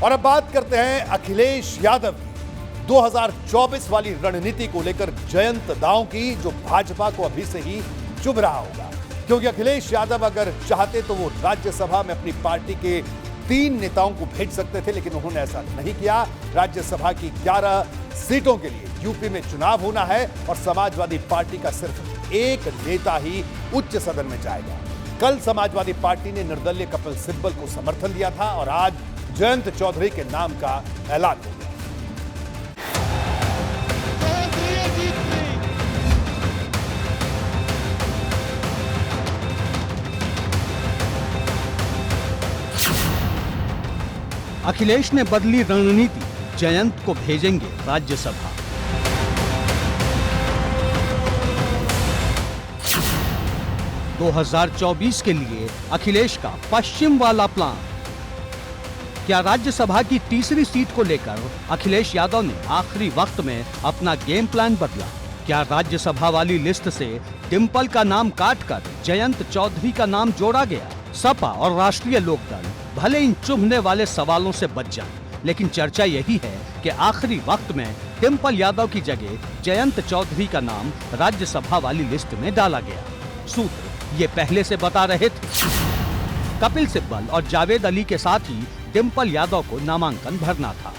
और अब बात करते हैं अखिलेश यादव की 2024 वाली रणनीति को लेकर जयंत दाव की, जो भाजपा को अभी से ही चुभ रहा होगा। क्योंकि अखिलेश यादव अगर चाहते तो वो राज्यसभा में अपनी पार्टी के 3 नेताओं को भेज सकते थे, लेकिन उन्होंने ऐसा नहीं किया। राज्यसभा की 11 सीटों के लिए यूपी में चुनाव होना है और समाजवादी पार्टी का सिर्फ एक नेता ही उच्च सदन में जाएगा। कल समाजवादी पार्टी ने निर्दलीय कपिल सिब्बल को समर्थन दिया था और आज जयंत चौधरी के नाम का ऐलान हो गया। अखिलेश ने बदली रणनीति, जयंत को भेजेंगे राज्यसभा। – 2024 के लिए अखिलेश का पश्चिम वाला प्लान। क्या राज्यसभा की तीसरी सीट को लेकर अखिलेश यादव ने आखिरी वक्त में अपना गेम प्लान बदला? क्या राज्यसभा वाली लिस्ट से डिंपल का नाम काटकर जयंत चौधरी का नाम जोड़ा गया? सपा और राष्ट्रीय लोकदल भले इन चुभने वाले सवालों से बच जाए, लेकिन चर्चा यही है कि आखिरी वक्त में डिंपल यादव की जगह जयंत चौधरी का नाम राज्यसभा वाली लिस्ट में डाला गया। सूत्र ये पहले से बता रहे थे। कपिल सिब्बल और जावेद अली के साथ ही डिंपल यादव को नामांकन भरना था।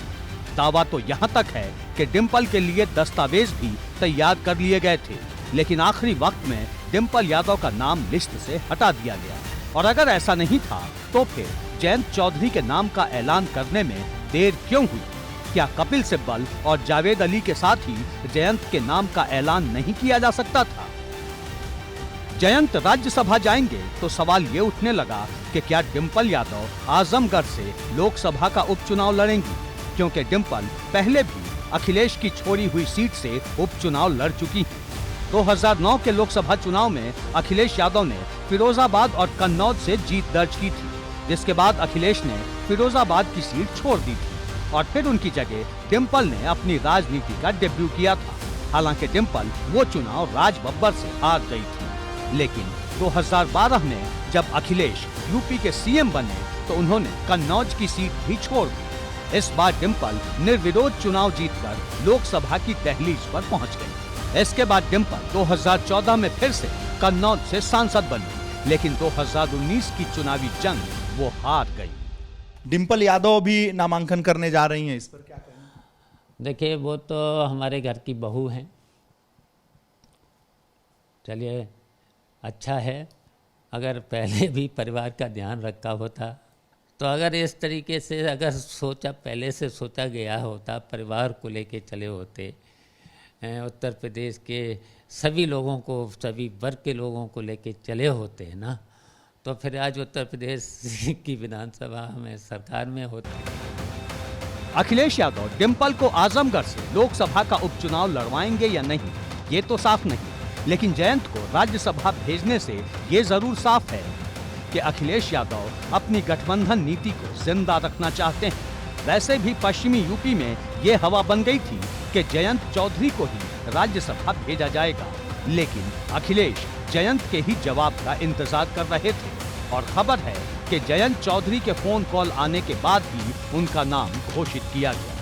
दावा तो यहाँ तक है कि डिंपल के लिए दस्तावेज भी तैयार कर लिए गए थे, लेकिन आखिरी वक्त में डिंपल यादव का नाम लिस्ट से हटा दिया गया। और अगर ऐसा नहीं था तो फिर जयंत चौधरी के नाम का ऐलान करने में देर क्यों हुई? क्या कपिल सिब्बल और जावेद अली के साथ ही जयंत के नाम का ऐलान नहीं किया जा सकता था? जयंत राज्यसभा जाएंगे तो सवाल ये उठने लगा कि क्या डिंपल यादव आजमगढ़ से लोकसभा का उपचुनाव लड़ेंगी, क्योंकि डिंपल पहले भी अखिलेश की छोड़ी हुई सीट से उपचुनाव लड़ चुकी हैं। 2009 के लोकसभा चुनाव में अखिलेश यादव ने फिरोजाबाद और कन्नौज से जीत दर्ज की थी, जिसके बाद अखिलेश ने फिरोजाबाद की सीट छोड़ दी थी और फिर उनकी जगह डिंपल ने अपनी राजनीति का डेब्यू किया था। हालांकि डिंपल वो चुनाव राज बब्बर से हार गई थी, लेकिन 2012 में जब अखिलेश यूपी के सीएम बने तो उन्होंने कन्नौज की सीट भी छोड़ दी। इस बार डिंपल निर्विरोध चुनाव जीतकर लोकसभा की दहलीज पर पहुंच गई। इसके बाद डिंपल 2014 में फिर से कन्नौज से सांसद बनी, लेकिन 2019 की चुनावी जंग वो हार गई। डिंपल यादव भी नामांकन करने जा रही हैं, इस पर क्या कहेंगे? देखिए, वो तो हमारे घर की बहू हैं। चलिए, अच्छा है। अगर पहले भी परिवार का ध्यान रखा होता तो अगर इस तरीके से अगर पहले से सोचा गया होता, परिवार को लेके चले होते, उत्तर प्रदेश के सभी लोगों को, सभी वर्ग के लोगों को लेके चले होते हैं ना, तो फिर आज उत्तर प्रदेश की विधानसभा में सरकार में होते। अखिलेश यादव डिंपल को आजमगढ़ से लोकसभा का उपचुनाव लड़वाएंगे या नहीं, ये तो साफ नहीं, लेकिन जयंत को राज्यसभा भेजने से ये जरूर साफ है कि अखिलेश यादव अपनी गठबंधन नीति को जिंदा रखना चाहते हैं। वैसे भी पश्चिमी यूपी में ये हवा बन गई थी कि जयंत चौधरी को ही राज्यसभा भेजा जाएगा, लेकिन अखिलेश जयंत के ही जवाब का इंतजार कर रहे थे और खबर है कि जयंत चौधरी के फोन कॉल आने के बाद ही उनका नाम घोषित किया गया।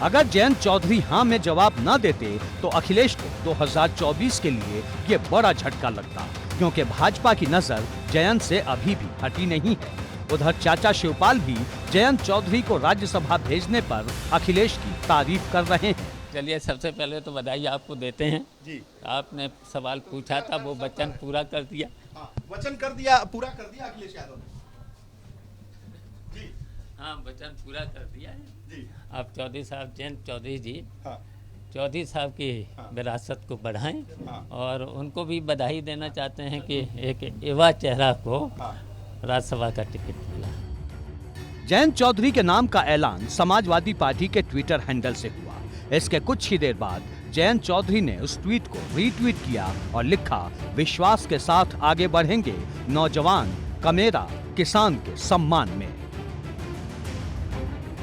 अगर जयंत चौधरी हाँ में जवाब न देते तो अखिलेश को 2024 के लिए ये बड़ा झटका लगता, क्योंकि भाजपा की नजर जयंत से अभी भी हटी नहीं है। उधर चाचा शिवपाल भी जयंत चौधरी को राज्यसभा भेजने पर अखिलेश की तारीफ कर रहे हैं। चलिए, सबसे पहले तो बधाई आपको देते हैं जी। आपने सवाल पूछा था, वो वचन पूरा कर दिया। वचन कर दिया, पूरा कर दिया अखिलेश यादव ने जी। हाँ, वचन पूरा कर दिया है जी। आप चौधरी साहब, जयंत चौधरी जी, हाँ। चौधरी साहब की विरासत को बढ़ाएं और उनको भी बधाई देना चाहते हैं कि एक युवा चेहरा को राज्यसभा का टिकट मिला। जयंत चौधरी के नाम का ऐलान समाजवादी पार्टी के ट्विटर हैंडल से हुआ। इसके कुछ ही देर बाद जयंत चौधरी ने उस ट्वीट को रीट्वीट किया और लिखा, विश्वास के साथ आगे बढ़ेंगे नौजवान कमेरा किसान के सम्मान में।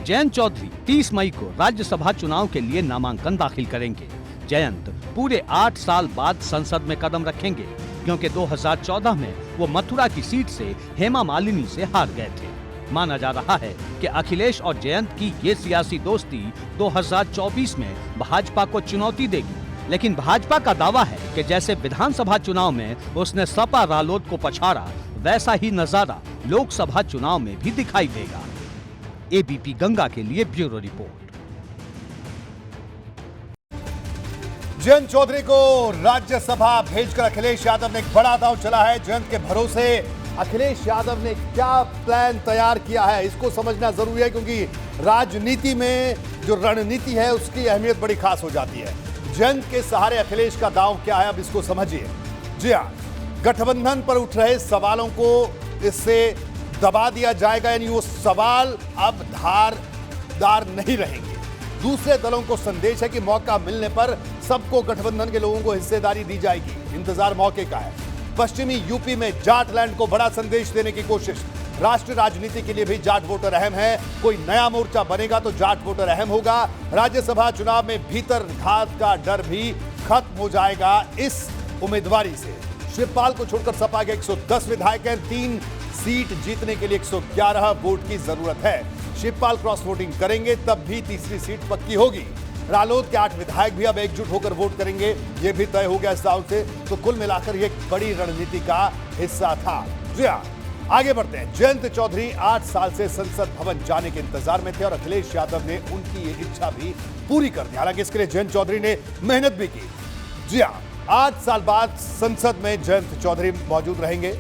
जयंत चौधरी 30 मई को राज्यसभा चुनाव के लिए नामांकन दाखिल करेंगे। जयंत पूरे 8 साल बाद संसद में कदम रखेंगे, क्योंकि 2014 में वो मथुरा की सीट से हेमा मालिनी से हार गए थे। माना जा रहा है कि अखिलेश और जयंत की ये सियासी दोस्ती 2024 में भाजपा को चुनौती देगी। लेकिन भाजपा का दावा है कि जैसे विधानसभा चुनाव में उसने सपा रालोद को पछाड़ा, वैसा ही नजारा लोकसभा चुनाव में भी दिखाई देगा। एबीपी गंगा के लिए ब्यूरो रिपोर्ट। जयंत चौधरी को राज्यसभा भेजकर अखिलेश यादव ने एक बड़ा दांव चला है। जयंत के भरोसे अखिलेश यादव ने क्या प्लान तैयार किया है, इसको समझना जरूरी है, क्योंकि राजनीति में जो रणनीति है उसकी अहमियत बड़ी खास हो जाती है। जयंत के सहारे अखिलेश का दांव क्या है, अब इसको समझिए। जी हां, गठबंधन पर उठ रहे सवालों को इससे दबा दिया जाएगा, यानी वो सवाल अब धारदार नहीं रहेंगे। दूसरे दलों को संदेश है कि मौका मिलने पर सबको गठबंधन के लोगों को हिस्सेदारी दी जाएगी। इंतजार मौके का है। पश्चिमी यूपी में जाटलैंड को बड़ा संदेश देने की कोशिश। राष्ट्रीय राजनीति के लिए भी जाट वोटर अहम है। कोई नया मोर्चा बनेगा तो जाट वोटर अहम होगा। राज्यसभा चुनाव में भीतर घात का डर भी खत्म हो जाएगा इस उम्मीदवारी से। शिवपाल को छोड़कर सपा के 110 विधायक हैं। 3 सीट जीतने के लिए 111 वोट की जरूरत है। शिवपाल क्रॉस वोटिंग करेंगे तब भी तीसरी सीट पक्की होगी। रालोद के 8 विधायक भी अब एकजुट होकर वोट करेंगे, यह भी तय हो गया इस दांव से। तो कुल मिलाकर यह एक बड़ी रणनीति का हिस्सा था। जी हां, आगे बढ़ते हैं। जयंत चौधरी 8 साल से संसद भवन जाने के इंतजार में थे और अखिलेश यादव ने उनकी ये इच्छा भी पूरी कर दी। हालांकि इसके लिए जयंत चौधरी ने मेहनत भी की। जी हां, 8 साल बाद संसद में जयंत चौधरी मौजूद रहेंगे।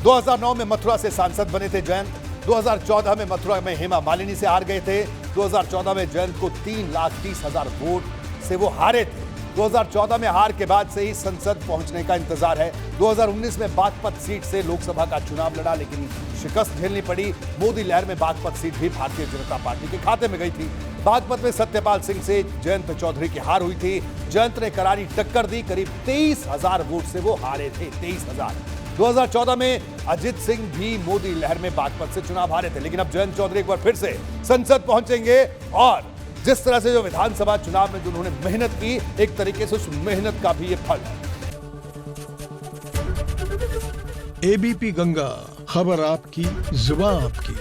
2009 में मथुरा से सांसद बने थे जयंत। 2014 में मथुरा में हेमा मालिनी से हार गए थे। 2014 में जयंत को 3,30,000 वोट से वो हारे थे। 2014 में हार के बाद से ही संसद पहुंचने का इंतजार है। 2019 में बागपत सीट से लोकसभा का चुनाव लड़ा, लेकिन शिकस्त झेलनी पड़ी। मोदी लहर में बागपत सीट भी भारतीय जनता पार्टी के खाते में गई थी। बागपत में सत्यपाल सिंह से जयंत चौधरी की हार हुई थी। जयंत ने करारी टक्कर दी, करीब 23,000 वोट से वो हारे थे। 23,000। 2014 में अजित सिंह भी मोदी लहर में बागपत से चुनाव हारे थे। लेकिन अब जयंत चौधरी एक बार फिर से संसद पहुंचेंगे और जिस तरह से जो विधानसभा चुनाव में जो उन्होंने मेहनत की, एक तरीके से उस मेहनत का भी ये फल है। एबीपी गंगा, खबर आपकी, जुबान आपकी।